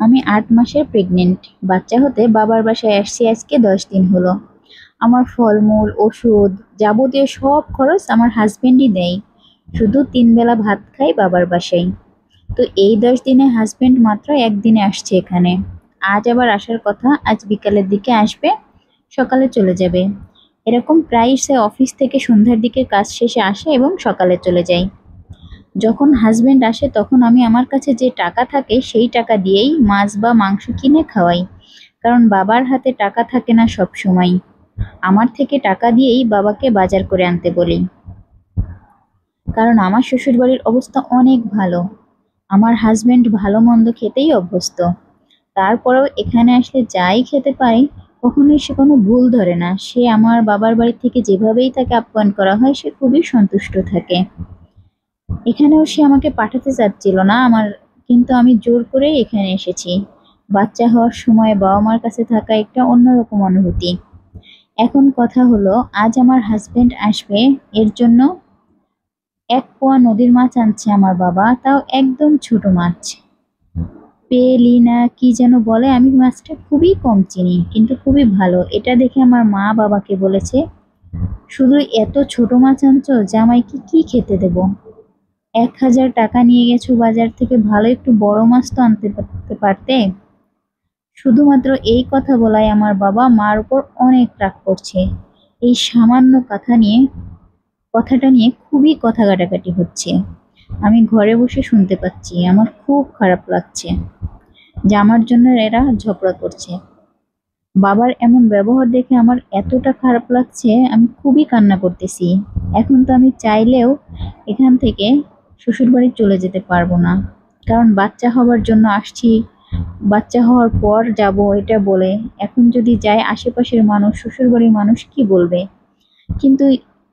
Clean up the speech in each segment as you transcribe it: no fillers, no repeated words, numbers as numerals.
আমি ৮ মাসের প্রেগনেন্ট। বাচ্চা হতে বাবার বাসায় আসছি আজকে ১০ দিন হলো। আমার ফলমূল, ওষুধ, যাবতীয় সব খরচ আমার হাজবেন্ডই দেয়। শুধু ৩ বেলা ভাত খাই বাবার বাসায়। তো এই ১০ দিনে হাজবেন্ড মাত্র ১ দিনে আসছে এখানে। আজ আবার আসার কথা, আজ বিকালের দিকে আসবে, সকালে চলে যাবে। এরকম প্রায়ই সে অফিস থেকে সন্ধ্যার দিকে কাজ শেষে আসে এবং সকালে চলে যায়। যখন হাজবেন্ড আসে তখন আমি আমার কাছে যে টাকা থাকে সেই টাকা দিয়েই মাছ বা মাংস কিনে খাওয়াই, কারণ বাবার হাতে টাকা থাকে না সব সময়। আমার থেকে টাকা দিয়েই বাবাকে বাজার করে আনতে বলি, কারণ আমার শ্বশুরবাড়ির অবস্থা অনেক ভালো। আমার হাজবেন্ড ভালো মন্দ খেতেই অভ্যস্ত। তারপরেও এখানে আসলে যাই খেতে পারি, কখনোই সে কোনো ভুল ধরে না। সে আমার বাবার বাড়ি থেকে যেভাবেই তাকে আপ্যায়ন করা হয় সে খুবই সন্তুষ্ট থাকে। এখানেও সে আমাকে পাঠাতে চাচ্ছিল না কিন্তু আমি জোর করেই এখানে এসেছি। বাচ্চা হওয়ার সময় বাবা মার কাছে থাকা একটা অন্যরকম অনুভূতি। এখন কথা হলো, আজ আমার হাজবেন্ড আসবে, এর জন্য ১ পোয়া নদীর মাছ আনছে আমার বাবা, তাও একদম ছোট মাছ। পেলি না কি যেন বলে, আমি মাছটা খুবই কম চিনি কিন্তু খুবই ভালো। এটা দেখে আমার মা বাবাকে বলেছে, শুধু এত ছোট মাছ আনছো, জামাইকে কি খেতে দেবো? ১,০০০ টাকা নিয়ে গেছো বাজার থেকে, ভালো একটু বড় মাছ তো আনতে পারতে। শুধুমাত্র এই কথা বলায় আমার বাবা মার উপর অনেক রাগ করছে। এই সামান্য কথাটা নিয়ে খুবই কথা কাটাকাটি হচ্ছে। আমি ঘরে বসে শুনতে পাচ্ছি। আমার খুব খারাপ লাগছে যে আমার জন্য এরা ঝগড়া করছে। বাবার এমন ব্যবহার দেখে আমার এতটা খারাপ লাগছে, আমি খুবই কান্না করতেছি। এখন তো আমি চাইলেও এখান থেকে শ্বশুরবাড়ি চলে যেতে পারবো না, কারণ বাচ্চা হওয়ার জন্য আসছি, বাচ্চা হওয়ার পর যাব এটা বলে। এখন যদি যাই, আশেপাশের মানুষ, শ্বশুরবাড়ির মানুষ কি বলবে? কিন্তু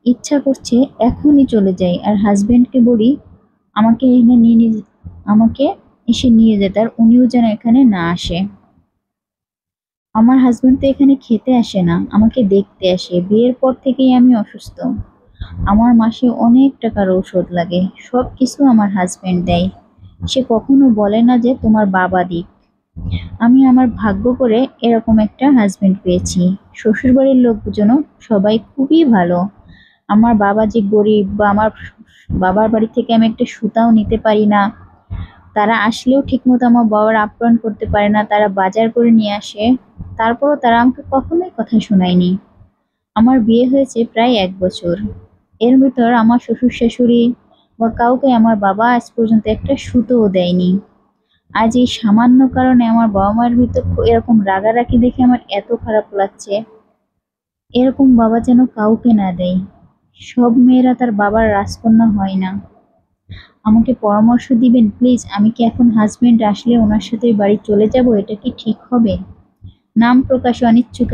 ইচ্ছা করছে এখনই চলে যাই, আর হাজবেন্ডকে বলি আমাকে এসে নিয়ে যেতে, আর উনিও যেন এখানে না আসে। আমার হাজবেন্ড তো এখানে খেতে আসে না, আমাকে দেখতে আসে। বিয়ের পর থেকেই আমি অসুস্থ। আমার মাসে অনেক টাকার ঔষধ লাগে, সবকিছু আমার হাজবেন্ড দেয়। সে কখনো বলে না যে তোমার বাবা দিক। আমি আমার ভাগ্য করে এরকম একটা হাজবেন্ড পেয়েছি। শ্বশুরবাড়ির লোকজনও সবাই খুবই ভালো। আমার বাবা যে গরিব, বা আমার বাবার বাড়ি থেকে আমি একটা সুতাও নিতে পারি না, তারা আসলেও ঠিকমতো আমার বাবার আপ্যায়ন করতে পারে না, তারা বাজার করে নিয়ে আসে, তারপরও তারা আমাকে কখনোই কথা শোনায়নি। আমার বিয়ে হয়েছে প্রায় ১ বছর। এর ভিতর আমার শ্বশুর শাশুড়ি বা কাউকে আমার বাবা আজ পর্যন্ত একটা সুতোও দেয়নি। আজ এই সামান্য কারণে আমার বাবা মায়ের ভিতর এরকম রাগারাগি দেখে আমার এত খারাপ লাগছে। এরকম বাবা যেন কাউকে না দেয়। সব মেয়েরা তার বাবার রাজকন্যা হয় না। আমাকে পরামর্শ দিবেন প্লিজ, আমি কি এখন হাজবেন্ড আসলে ওনার সাথে বাড়ি চলে যাব? এটা কি ঠিক হবে? নাম প্রকাশে অনিচ্ছুক